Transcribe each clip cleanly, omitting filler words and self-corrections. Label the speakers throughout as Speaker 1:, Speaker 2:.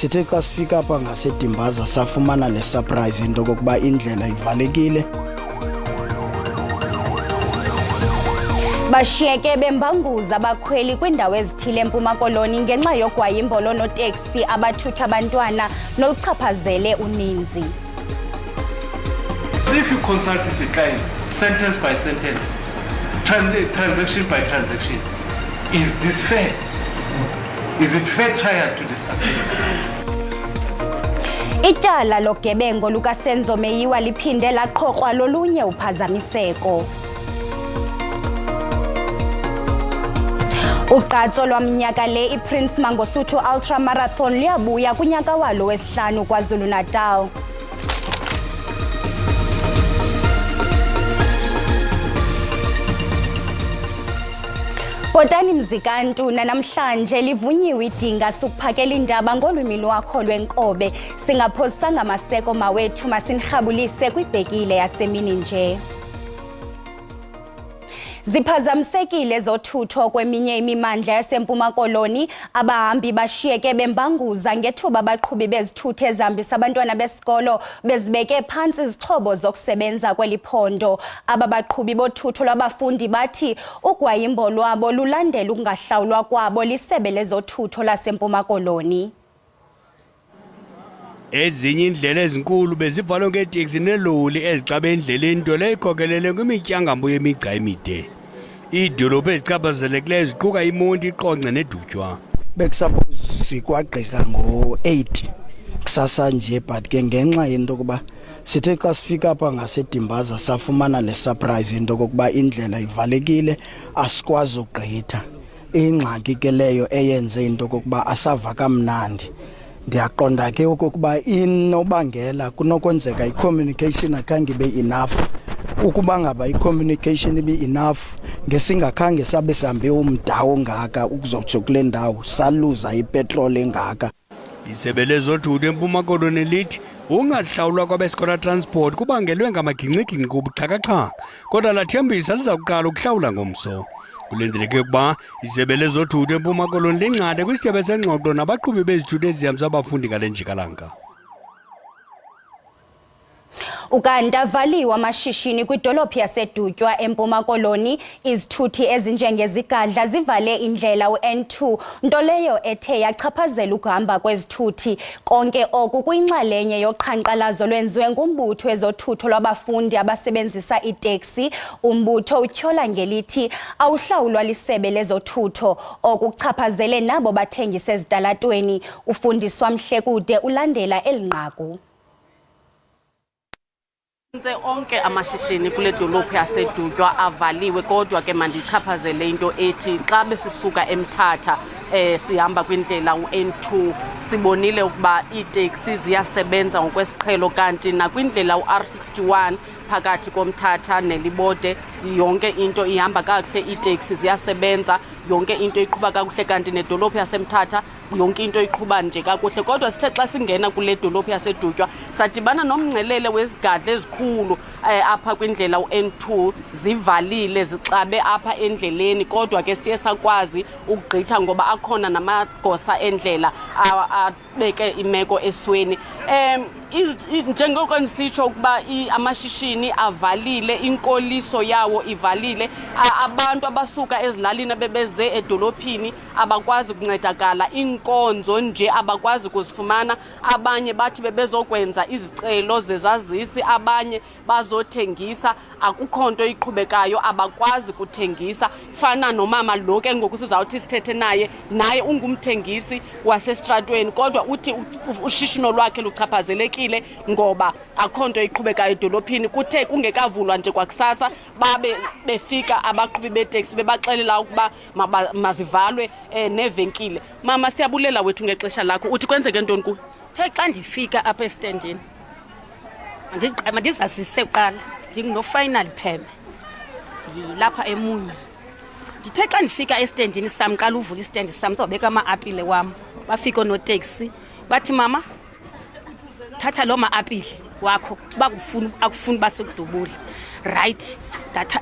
Speaker 1: Sithe xa sifika apha ngaseDimbaza safumana le surprise into kokuba indlela ivalekile.
Speaker 2: Bashiyeke bembanguza abakhweli kwindawo ezithile eMpuma Koloni ngenxa yogwayimbo loonoteksi abathutha abantwana noluchaphazele uninzi.
Speaker 3: If you consult with the client, sentence by sentence, transaction by transaction, is this fair? Is it fair trial to this accused?
Speaker 2: Ityala logebengo lukaSenzo Meyiwa liphinde laqhokrwa lolunye uphazamiseko. Uqatso lwaminyaka le iPrince Mangosuthu Ultra Marathon liyabuya kunyaka walo wesihlanu KwaZulu-Natal. Botani Mzikantu namhlanje livunyiwe idinga sukuphakela indaba ngolwimi lwakho lwenkobe singaphosanga amaseko mawethu masinirhabulise kwibhekile yasemini nje. Ziphazamisekile zothutho kweminye imimandla yaseMpuma Koloni, abahambi bashiyeke bembanguza ngethuba abaqhubi bezithuthi ezihambisa abantwana besikolo bezibeke phantsi izixhobo zokusebenza kweli phondo. Aba baqhubi bothutho lwabafundi bathi ugwayimbo lwabo lulandela ukungahlawulwa kwabo lisebe lezothutho laseMpuma Koloni.
Speaker 4: Ezinye indlela ezinkulu bezivalwe ngeeteksi neloli ezixabe endleleni nto leyo ikhokelele kwimityangambo yemigca emide. Iidolophu ezichaphazelekileyo ziquka iMonti, iQonce neDutywa.
Speaker 1: Bekusuppose sikwagqirha ngo-8 kusasa nje but ke ngenxa yento kuba sithe xa sifika apha ngaseDimbaza safumana le surprise into kokuba indlela ivalekile asikwazi ugqitha. Ingxaki ke leyo eyenze into kokuba asava kamnandi. Ndiyaqonda ke okokuba inobangela kunokwenzeka i-communication akhange ibe enough. Ukuba ngaba i-communication ibe enough ngesingakhange sabe sihambe umda ongaka ukuzotsho kule ndawo saluza ipetrol engaka.
Speaker 4: Isebe lezothutho eMpuma Koloni lithi ungahlawulwa kwabesikora transport kubangelwe ngamagingxigingxi kubuxhakaxhaka kodwa lathembisa liza kuqala ukuhlawula ngomso. Kulindeleke ukuba isebe lezothutho eMpuma Koloni linqande kwisitebe sengxoxo nabaqhubi bezithuthi ezihambisa abafundi ngale njikalanga.
Speaker 2: Ukanti avaliwe amashishini kwidolophu yaseDutywa eMpuma Koloni, izithuthi ezinjengezigadla zivale indlela u-N2 nto leyo ethe yachaphazela ukuhamba kwezithuthi. Konke oku kwinxalenye yoqhankqalazo lwenziwe ngumbutho wezothutho lwabafundi abasebenzisa iteksi. Umbutho utyhola ngelithi awuhlawulwa lisebe lezothutho okuchaphazele nabo bathengisa ezitalatweni. Ufundiswa Mhlekude ulandela elinqaku.
Speaker 5: Onke amashishini kule dolophu yaseDutywa avaliwe kodwa ke mandichaphazele into ethi xa besisuka eMthatha sihamba kwindlela u-N2 sibonile ukuba iiteksi ziyasebenza ngokwesiqhelo kanti nakwindlela u-R61 phakathi koMthatha neLibode yonke into ihamba kakuhle, iiteksi ziyasebenza, yonke into iqhuba kakuhle kanti nedolophu yaseMthatha yonke into iqhuba nje kakuhle. Kodwa sithe xa singena kule dolophu yaseDutywa sadibana nomngcelele wezigadla ezikhulu apha kwindlela u-N2 zivalile zixabe apha endleleni kodwa ke siye sakwazi ukugqitha ngoba akhona namagosa endlela abeke imeko esweni. Njengoko nisitsho ukuba amashishini avalile, inkoliso yawo ivalile, abantu abasuka ezilalini bebeze edolophini abakwazi ukuncedakala, inkonzo nje abakwazi ukuzifumana, abanye bathi bebezokwenza izicelo zezazisi, abanye bazothengisa, akukho nto iqhubekayo, abakwazi kuthengisa. Fana nomama lo ke ngoku sizawuthi sithethe naye ungumthengisi wasestratweni kodwa uthi ushishino lwakhe luchaphazelekile ngoba akho nto iqhubekayo edolophini. Kuthe kungekavulwa nje kwakusasa babe befika abaqhubi beteksi bebaxelela ukuba mazivalwe nevenkile. Mama siyabulela wethu ngexesha lakho, uthi kwenzeke ntoni ku?
Speaker 6: Xa ndifika apha estandini mandizazise kuqala ndingino-final pheme lapha emunye. Ndithe xa ndifika estandini sam qala uvula istendi sam sizobeka ama-apile wam, bafika oonoteksi bathi mama thatha lo ma-apile wakho uba akufuni basekudubula. Right,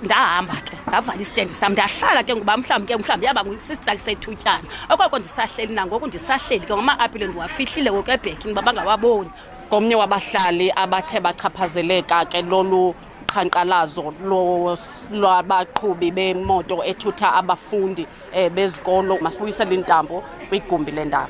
Speaker 6: ndahamba ke ndavala istendi sam ndahlala ke ngoba mhlawumbi yaba sisizaki sethutyana okwako ndisahleli nangoku ndisahleli ke ngama-apile ndiwafihlile ngoku ebhekini uba bangawaboni.
Speaker 5: Komnye wabahlali abathe bachaphazeleka ke lolu qhankqalazo lwabaqhubi bemoto ethutha abafundi bezikolo. Masibuyisele intambo kwigumbi lendaba.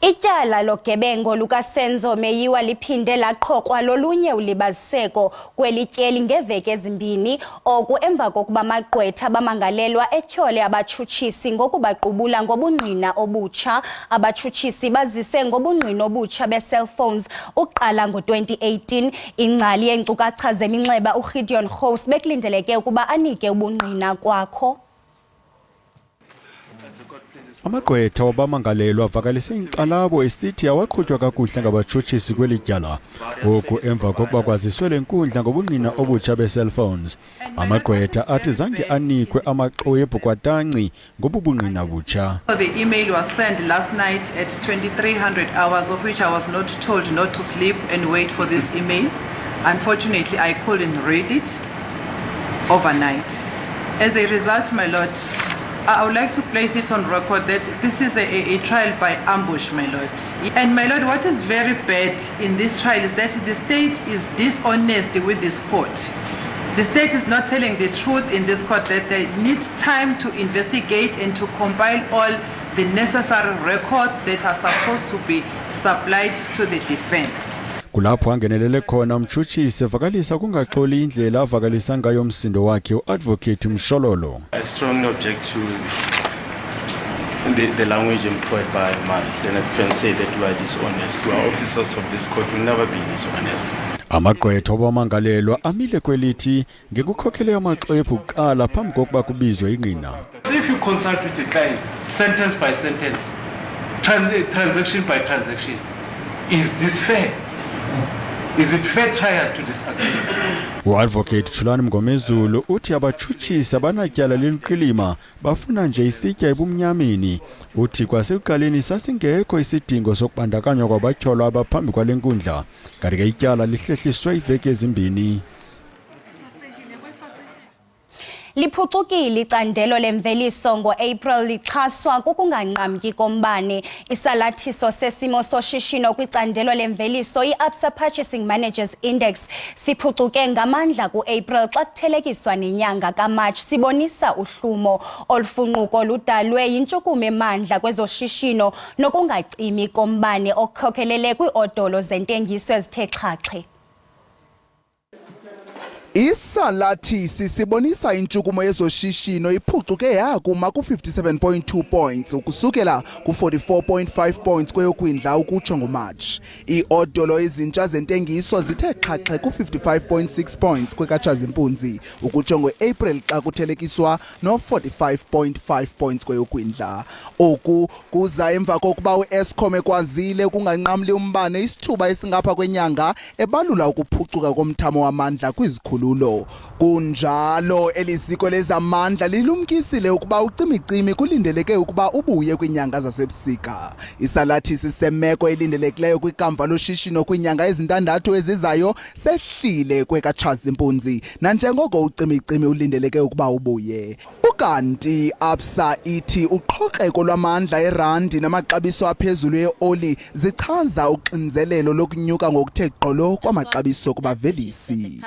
Speaker 2: Ityala logebengo lukaSenzo Meyiwa liphinde laqhokrwa lolunye ulibaziseko kwelityeli ngeveki ezimbini oku emva kokuba amagqwetha bamangalelwa etyhole abatshutshisi ngokubaqubula ngobungqina obutsha. Abatshutshisi bazise ngobungqina obutsha be-cellphones uqala ngo-2018. Ingcali yeenkcukacha zeminxeba uGideon Gous bekulindeleke ukuba anike ubungqina kwakho.
Speaker 7: Amagqwetha wabamangalelwa avakalise inkxalabo esithi awaqhutywa kakuhle ngabatshutshisi kweli tyala oku emva kokuba kwaziswe le nkundla ngobungqina obutsha be-cellphones. Amagqwetha athi zange anikwe amaxwebhu kwatanci ngobubungqina butsha.
Speaker 8: So the email was sent last night at 2300 hours, of which I was not told not to sleep and wait for this email. Unfortunately, I couldn't read it overnight. As a result, my lord, I would like to place it on record that this is a trial by ambush, my lord. And my lord, what is very bad in this trial is that the state is dishonest with this court. The state is not telling the truth in this court, that they need time to investigate and to compile all the necessary records that are supposed to be supplied to the defense.
Speaker 7: Kulapho angenelele khona umtshutshisi evakalisa kungaxoli indlela avakalisa ngayo umsindo wakhe uadvocate Mshololo.
Speaker 3: I strongly object to the language employed by my defense, say that we are dishonest. We are officers of this court, will never be dishonest.
Speaker 7: Amagqwetha wabamangalelwa amile kwelithi ngekukhokhele amaxwebhu kuqala phambi kokuba kubizwe ingqina.
Speaker 3: So if you consult with the client, sentence by sentence, transaction by transaction, is this fair? Is it fair trial to this accused?
Speaker 7: Uadvocate Thulani Mngomezulu uthi abatshutshisi abanatyala leliqilima bafuna nje isitya ebumnyameni. Uthi kwasekuqaleni sasingekho isidingo sokubandakanywa kwabatyholwa abaphambi kwale nkundla, kanti ke ityala lihlehliswe iveki ezimbini.
Speaker 2: Liphucukile icandelo lemveliso ngo-April lixhaswa kukunganqamki kombane. Isalathiso sesimo soshishino kwicandelo lemveliso i-Absa Purchasing Managers Index siphucuke ngamandla ku-April xa kuthelekiswa nenyanga kaMarch. Sibonisa uhlumo olufunquko ludalwe yintshukumo emandla kwezoshishino nokungacimi kombane okukhokelele kwiiodolo zentengiso ezithe xhaxhe.
Speaker 9: Isalathisi sibonisa intshukumo yezoshishino iphucuke yakuma ku-57.2 points ukusukela ku-44.5 points kweyokwindla ukutsho ngoMarch. Iodolo ezintsha zentengiso zithe xhaxhe ku-55.6 points kwekaTshazimpunzi ukutsho ngo-April xa kuthelekiswa no-45.5 points kweyokwindla. Oku kuza emva kokuba u-Eskom ekwazile ukunganqamli umbane isithuba esingapha kwenyanga ebalula ukuphucuka komthamo wamandla kwizikhululo. Kunjalo eliziko lezamandla lilumkisile ukuba ucimicimi kulindeleke ukuba ubuye kwinyanga zasebusika. Isalathisi semeko elindelekileyo kwikamva loshishino kwinyanga ezintandathu ezizayo sehlile kwekaTshazimpunzi nanjengoko ucimicimi ulindeleke ukuba ubuye. Ukanti Absa ithi uqhokreko lwamandla erandi namaxabiso aphezulu eoli zichaza uxinzelelo lokunyuka ngokuthe gqolo kwamaxabiso kubavelisi.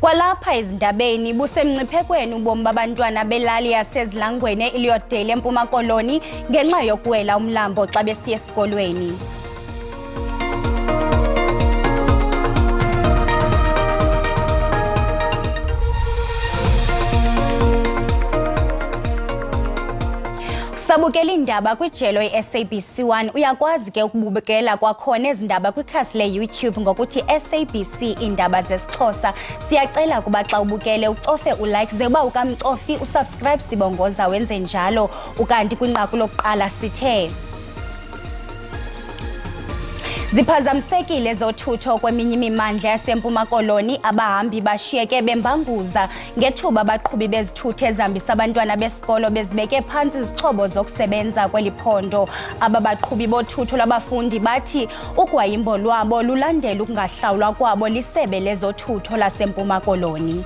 Speaker 2: Kwalapha ezindabeni busemngciphekweni ubomi babantwana belali yasezilangweni eIliyodale eMpuma Koloni ngenxa yokuwela umlambo xa besiya esikolweni. Sabukela indaba kwijelo i-SABC1 uyakwazi ke ukubukela kwakhona ezindaba kwikhasi le-YouTube ngokuthi SABC Indaba zesiXhosa. Siyacela kuba xa ubukele ucofe ulike ze uba ukamcofi usubscribe sibongoza wenze njalo. Ukanti kwinqaku lokuqala sithe Ziphazamisekile zothutho kweminye imimandla yaseMpuma Koloni, abahambi bashiyeke bembanguza ngethuba abaqhubi bezithuthi ezihambisa abantwana besikolo bezibeke phantsi izixhobo zokusebenza kweli phondo. Aba baqhubi bothutho lwabafundi bathi ugwayimbo lwabo lulandela ukungahlawulwa kwabo lisebe lezothutho laseMpuma Koloni.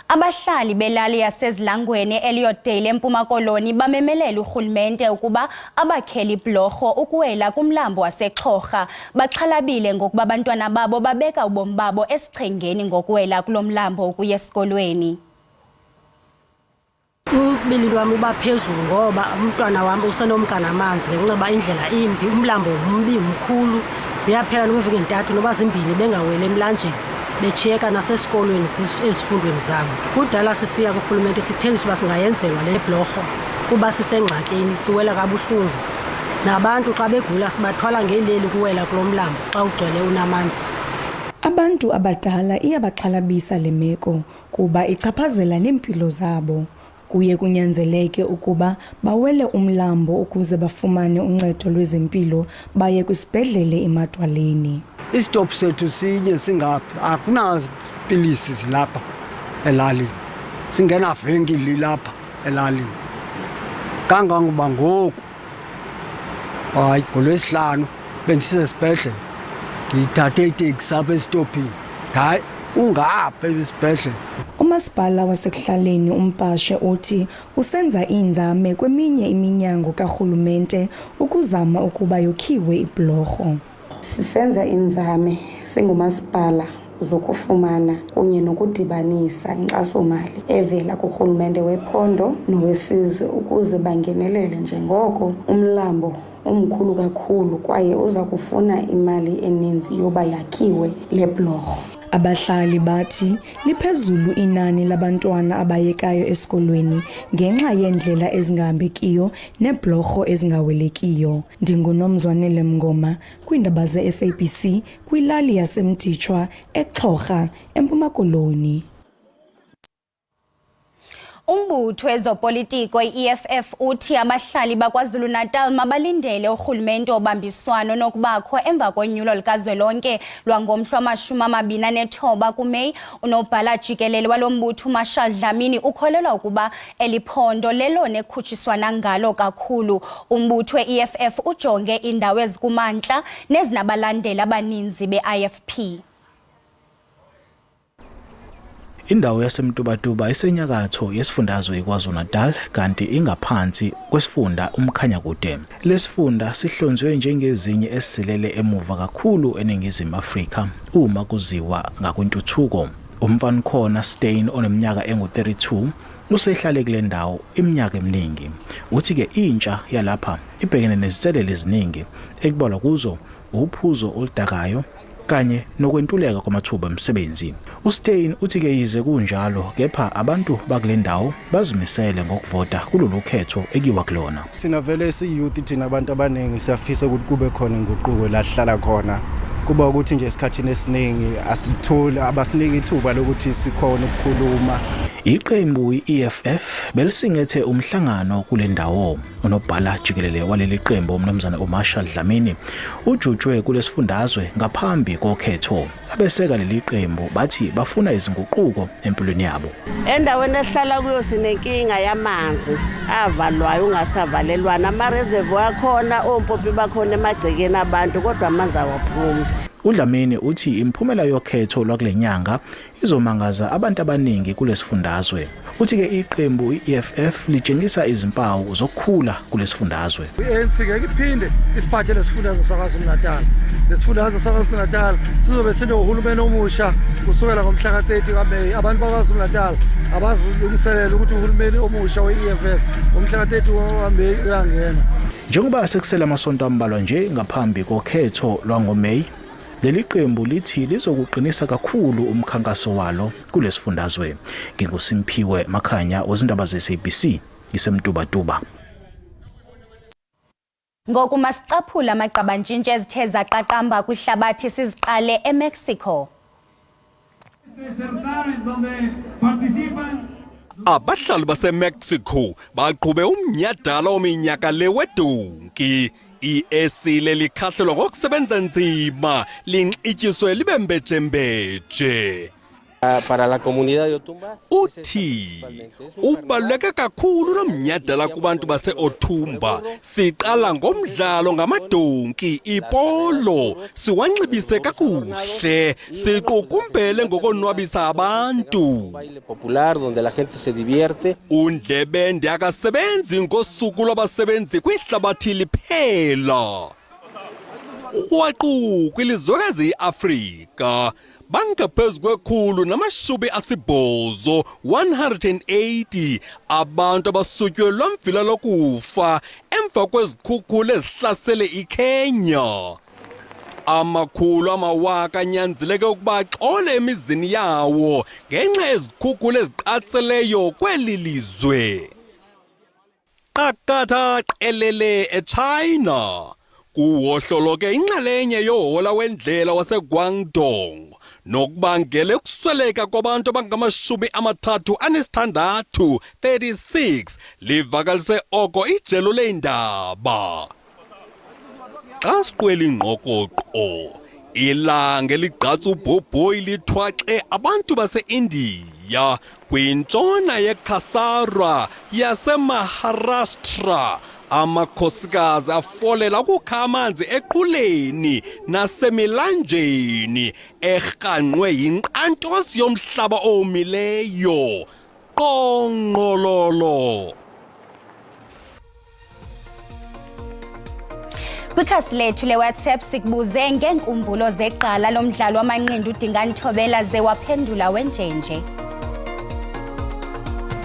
Speaker 2: Abahlali belali yasezilangweni Elliotdale eMpuma Koloni bamemelela urhulumente ukuba abakhele ibhlorho ukuwela kumlambo waseXhorha. Baxhalabile ngokuba abantwana babo babeka ubomi babo esichengeni ngokuwela kulomlambo ukuya esikolweni.
Speaker 10: Ubili lwami uba phezulu ngoba umntwana wami usenomka namanzi ngenxa indlela imbi, umlambo umbi mkhulu. Ziyaphela nomviki ntathu noba zimbini bengawele emlanjeni. Bechiyeka nasesikolweni ezifundweni zabo. Kudala sisiya kurhulumente sithengisa uba singayenzelwa le blorho kuba sisengxakini, siwela kabuhlungu. Nabantu xa begula sibathwala ngeleli kuwela kulomlambo xa ugcwele unamanzi.
Speaker 11: Abantu abadala iyabaxhalabisa le meko kuba ichaphazela nempilo zabo. Kuye kunyanzeleke ukuba bawele umlambo ukuze bafumane uncedo lwezempilo baye kwisibhedlele eMatwaleni.
Speaker 12: Istop sethu sinye singaphi, akunazipilisi zilapha elalini, singena venkili lapha elalini. Kangangoba ngoku hayi ngoLwesihlanu bendisesibhedlele ngithathe iteksi apha esitopini, hayi ungapha esibhedlele.
Speaker 11: Umasipala wasekuhlaleni uMpashe uthi usenza iinzame kweminye iminyango karhulumente ukuzama ukuba yokhiwe ibhlorho.
Speaker 13: Sisenza inzame singumasipala zokufumana kunye nokudibanisa inkxaso-mali evela kurhulumente wephondo nowesizwe ukuze bangenelele njengoko umlambo umkhulu kakhulu kwaye uza kufuna imali eninzi yoba yakhiwe le blorho.
Speaker 11: Abahlali bathi liphezulu inani labantwana abayekayo esikolweni ngenxa yendlela ezingahambekiyo neblorho ezingawelekiyo. NdinguNomzwanele Mngoma kwiindaba ze-SABC kwilali yaseMtitshwa eXhorha eMpuma Koloni.
Speaker 2: Umbutho wezopolitiko i-EFF uthi abahlali bakwaZulu-Natal mabalindele urhulumente obambiswano nokubakho emva konyulo likazwelonke lwangomhla wama-29 kuMeyi. Unobhala jikelele walo mbutho uMarshall Dlamini ukholelwa ukuba eliphondo lelona ekhutshiswana ngalo kakhulu. Umbutho we-EFF ujonge indawo ezikumantla nezinabalandeli abaninzi be-IFP.
Speaker 14: Indawo yaseMtubatuba isenyakatho yesifundazwe iKwaZulu-Natal kanti ingaphansi kwesifunda uMkhanyakude. Lesifunda sihlonzwe njengezinye esisilele emuva kakhulu eNingizimu Afrika uma kuziwa ngakwintuthuko. Umfana khona Stein oneminyaka engu-32 usehlale kule ndawo iminyaka eminingi. Uthi ke intsha yalapha ibhekene nezinselele eziningi ekubalwa kuzo uphuzo oludakayo kanye nokwentuleka kwamathuba emsebenzi. uStein uthi ke yize kunjalo kepha abantu bakule ndawo bazimisele ngokuvota kulolu khetho ekiwa kulona.
Speaker 15: Sina vele siyouth thina abantu abaningi siyafisa ukuthi kube khona inguquko la hlala khona. Kuba ukuthi nje esikhathini esiningi asithola abasiniki ithuba lokuthi sikhona ukukhuluma.
Speaker 14: Iqembu i-EFF belisingethe umhlangano kule ndawo. Unobhala jikelele waleli qembu uMnumzana uMarshall Dlamini ujutshwe kulesifundazwe ngaphambi kokhetho. Abeseka leli qembu bathi bafuna izinguquko empilweni yabo.
Speaker 16: Endaweni esihlala kuyo sinenkinga yamanzi avalwayo ungasithavalelwana, amareservoir akhona, ompompi bakhona emagcekeni abantu kodwa amanzi awaphumi.
Speaker 14: uDlamini uthi imphumela yokhetho lwakulenyanga izomangaza abantu abaningi kulesifundazwe. Uthi ke iqembu i-EFF litshengisa izimpawu zokukhula kulesifundazwe.
Speaker 17: iANC ngeke iphinde isiphathe lesifundazwe saKwaZulu-Natal. Lesifundazwe saKwaZulu-Natal sizobe sinohulumeni omusha kusukela ngomhla ka-30 kaMeyi. Abantu bakwaZulu-Natal abazilungiselela ukuthi uhulumeni omusha we-EFF ngomhla ka-30 kaMeyi uyangena.
Speaker 14: Njengoba sekusele amasonto ambalwa nje ngaphambi kokhetho lwangoMeyi, leli qembu lithi lizokuqinisa kakhulu umkhankaso walo kulesifundazwe. NginguSimphiwe Makhanya wezindaba ze-SABC iseMtubatuba.
Speaker 2: Ngoku masicaphula amaqabantshintshi ezithe zaqaqamba kwihlabathi siziqale eMexico.
Speaker 18: Abahlali baseMexico baqhube umnyhadala ominyaka le wedonki. I-esile likhahlelwa ngokusebenza nzima linxityiswe libe mbejembeje.
Speaker 19: Para la comunidad de Otumba
Speaker 18: uthi ubaluleke kakhulu nomnyhadala kubantu base-Otumba. Siqala ngomdlalo ngamadonki ipolo, siwanxibise kakuhle, siqukumbele ngokonwabisa abantu.
Speaker 19: popular donde la gente se divierte.
Speaker 18: Undlebende akasebenzi ngosuku lwabasebenzi kwihlabathi liphela. Waqu kwilizwekazi iAfrika bangaphezu kwekhulu namashumi asibhozo 180 abantu abasutyelwa mvila lokufa emva kwezikhukhula ezihlasele iKenya. Amakhulu amawaka anyanzeleke ukuba axole emizini yawo ngenxa yezikhukhula eziqatseleyo kweli lizwe. Qakatha qelele eChina kuwohlolo ke inxalenye yohola wendlela waseGuangdong nokubangela ukusweleka kwabantu abangamashumi amathathu anesithandathu 36 livakalise oko ijelo leendaba. Xa siqwela ingqokoqo ilanga eligqatsa ubhobhoyi lithwaxe abantu base-India kwintshona yeKasara yaseMaharashtra. Amakhosikazi afolela ukukha amanzi equleni nasemilanjeni erhanqwe yinkqantosi yomhlaba omileyo. Qongqololo.
Speaker 2: Kwikhasi lethu leWhatsApp sikubuze ngeenkumbulo zeqala lomdlalo wamanqindi uDingani Thobela ze waphendula wenjenje.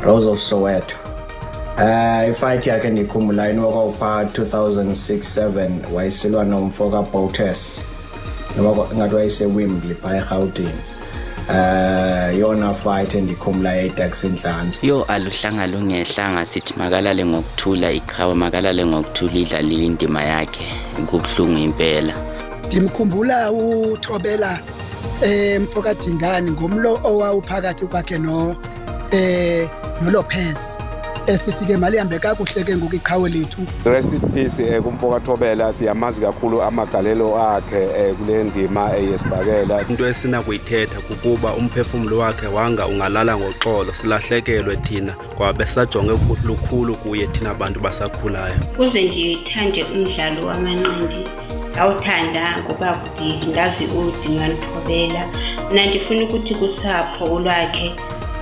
Speaker 20: Rose of Soweto. Ifight yakhe ndikhumbula inokawupha 2006-7 wayisilwa nomfoka Boutes ngathi wayeseWembley phaa eGauteng. Yona fight endikhumbula eTaxi Nhlanzi.
Speaker 21: Yo aluhlanga lungehlanga sithi makalale ngokuthula iqhawe makalale ngokuthula idlalile indima yakhe kubhlungu impela.
Speaker 22: Ndimkhumbula uThobela mfoka Dingani ngomlo owawuphakathi kwakhe noLopez. Esifike mali hambe kakuhle ke ngokuqhawe lethu.
Speaker 23: Rest in peace kumfoka Thobela siyamazi kakhulu amagalelo akhe kule ndima eyesibakela.
Speaker 24: Into esina kuyithetha kukuba umphefumulo wakhe wanga ungalala ngoxolo silahlekelwe thina ngoba besajonge lukhulu kuye thina abantu basakhulayo.
Speaker 25: Kuze ndithande umdlalo wamanqindi awuthanda ngoba ngazi uDingani Thobela nandifuna ukuthi kusapho olwakhe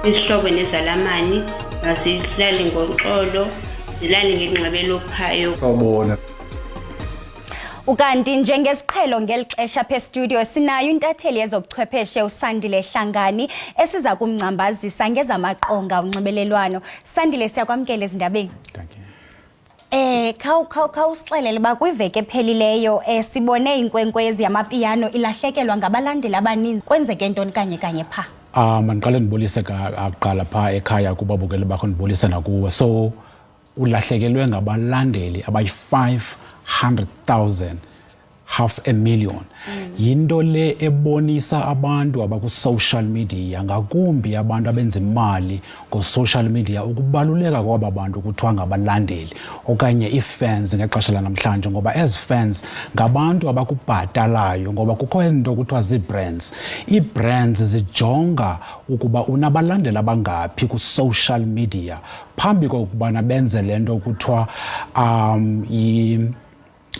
Speaker 25: isihlobo nezalamani mazidlale ngoxolo zilale ngenqabelo phayo.
Speaker 22: Sawubona.
Speaker 2: Ukanti njengesiqhelo ngelixesha phe studio sinayo intatheli yezobuchwepheshe uSandile Hlangani esiza kumngcambazisa ngezamaqonga unxibelelwano. Sandile siyakwamkela ezindabeni.
Speaker 22: Thank you.
Speaker 2: Khawusixelele ba kwiveke ephelileyo sibone inkwenkwezi yamapiano ilahlekelwa ngabalandeli abaninzi kwenzeke ntoni kanye pha.
Speaker 26: Mandiqale ndibulise aqala pha ekhaya kubabukeli bakho ndibulise nakuwe. So ulahlekelwe ngabalandeli abayi-500,000 500,000 yinto le ebonisa abantu abaku-social media ngakumbi abantu abenza imali ku-social media ukubaluleka kwaba bantu kuthiwa ngabalandeli okanye ii-fans ngexesha lanamhlanje ngoba ezi fans ngabantu abakubhatalayo ngoba kukho izinto kuthiwa zii-brands. Ii-brands zijonga ukuba unabalandeli abangaphi ku-social media phambi kokubana benze le nto kuthiwa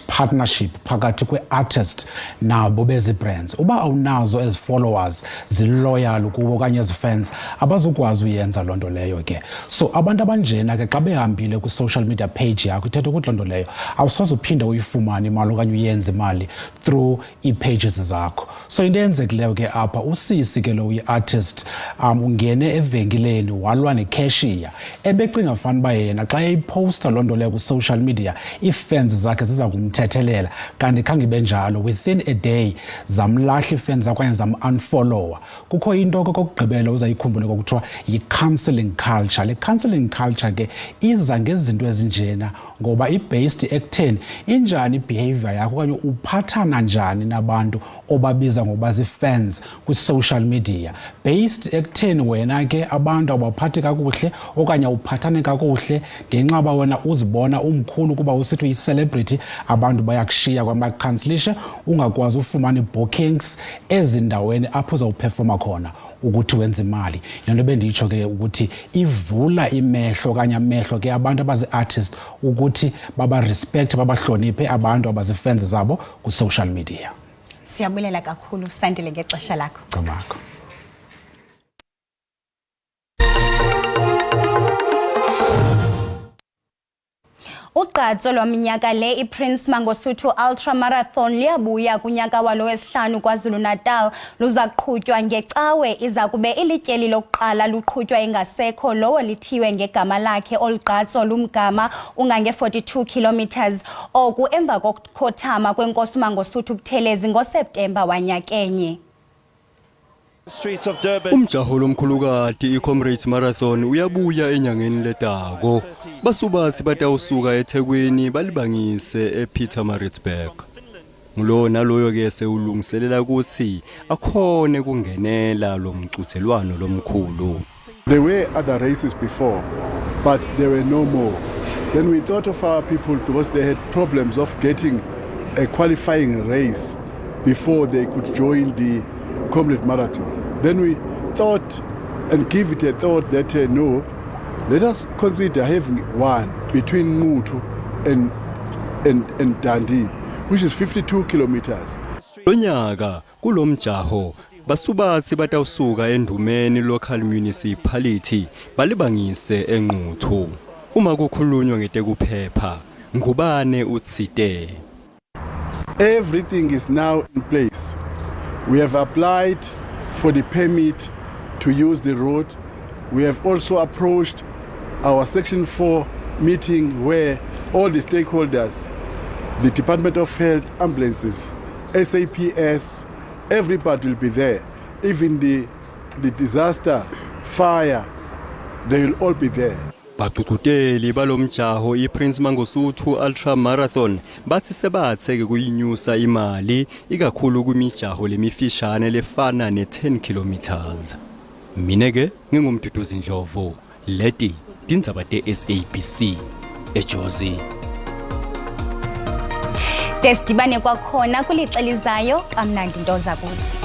Speaker 26: partnership phakathi kwe-artist nabo bezi brands. Uba awunazo ezi followers ziloyal kubo okanye ezi fans abazukwazi uyenza loo nto leyo ke. So abantu abanjena ke xa behambile ku-social media page yakho ithetha ukuthi loo nto leyo awusoze uphinde uyifumane imali okanye uyenze imali through ii-pages zakho. So into eyenzekileyo ke apha usisi ke lo yi-artist ungene evenkileni walwa necashier ebecinga fana uba yena xa eyiposta loo nto leyo ku-social media ii-fans zakhe ziza kumthethelela kanti khange benjalo within a day zamlahla ifans okanye unfollower. Kukho into kokugqibela uzayikhumbula kokuthiwa yi-counseling culture. Le counseling culture ke iza ngezinto ezinjena ngoba i-based ekutheni injani i-behavior yakho okanye uphathana njani nabantu obabiza ngoba zii-fans kwi-social media. Based ekutheni wena ke abantu abaphathi kakuhle okanye uphathane kakuhle ngenxa ba wena uzibona umkhulu kuba usithi uyi-celebrity abantu bayakushiya kwama-cancelisha ungakwazi ufumana i-bookings ezindaweni apho uzawuperforma khona ukuthi wenze imali. Lento benditsho ke ukuthi ivula imehlo kanye amehlo ke abantu abazi-artist ukuthi baba-respect babahloniphe abantu abazi-fans zabo ku-social media.
Speaker 2: Siyabulela kakhulu Sandile ngexesha lakho.
Speaker 26: Cabakho.
Speaker 2: Ugqatso lwaminyaka le iPrince Mangosuthu Ultra Marathon liyabuya kunyaka walo wesihlanu KwaZulu-Natal luza kuqhutywa ngecawe iza kube ilityeli lokuqala luqhutywa ingasekho lowo lithiwe ngegama lakhe olugqatso lumgama ungange-42 kilometers oku emva kokukhothama kwenkosi Mangosuthu Buthelezi ngoSeptemba wanyakenye.
Speaker 1: Umjaho lomkhulukati iComrades Marathon uyabuya enyangeni letako. Basubasi batawusuka eThekwini balibangise ePietermaritzburg. Ngulona loyo ke sewulungiselela ukuthi akhone kungenela lo mcuthelwano lomkhulu.
Speaker 3: There were other races before, but there were no more. Then we thought of our people because they had problems of getting a qualifying race before they could join the Comrade Marathon. Then we thought and give it a thought that no, let us consider having one between Mutu and Dundee, which is 52 kilometers.
Speaker 1: Lonyaka kulomjaho basubathi batawusuka endumeni local municipality balibangise enquthu. Uma kukhulunywa ngetekuphepha ngubane utsite.
Speaker 3: Everything is now in place. We have applied for the permit to use the road. We have also approached our Section 4 meeting where all the stakeholders, the Department of Health, ambulances, SAPS, everybody will be there. Even the disaster, fire, they will all be there.
Speaker 1: Baqhuqhuteli balomjaho iPrince Mangosuthu Ultra Marathon bathi sebathe ke kuyinyusa imali ikakhulu kwimijaho lemifishane lefana ne10 kilometers. Mina ke ngingumduduzi Ndlovu, leti tindzaba te-SABC eJozi.
Speaker 2: Desidibane kwakhona kulixelizayo kamnandi into zakuthi.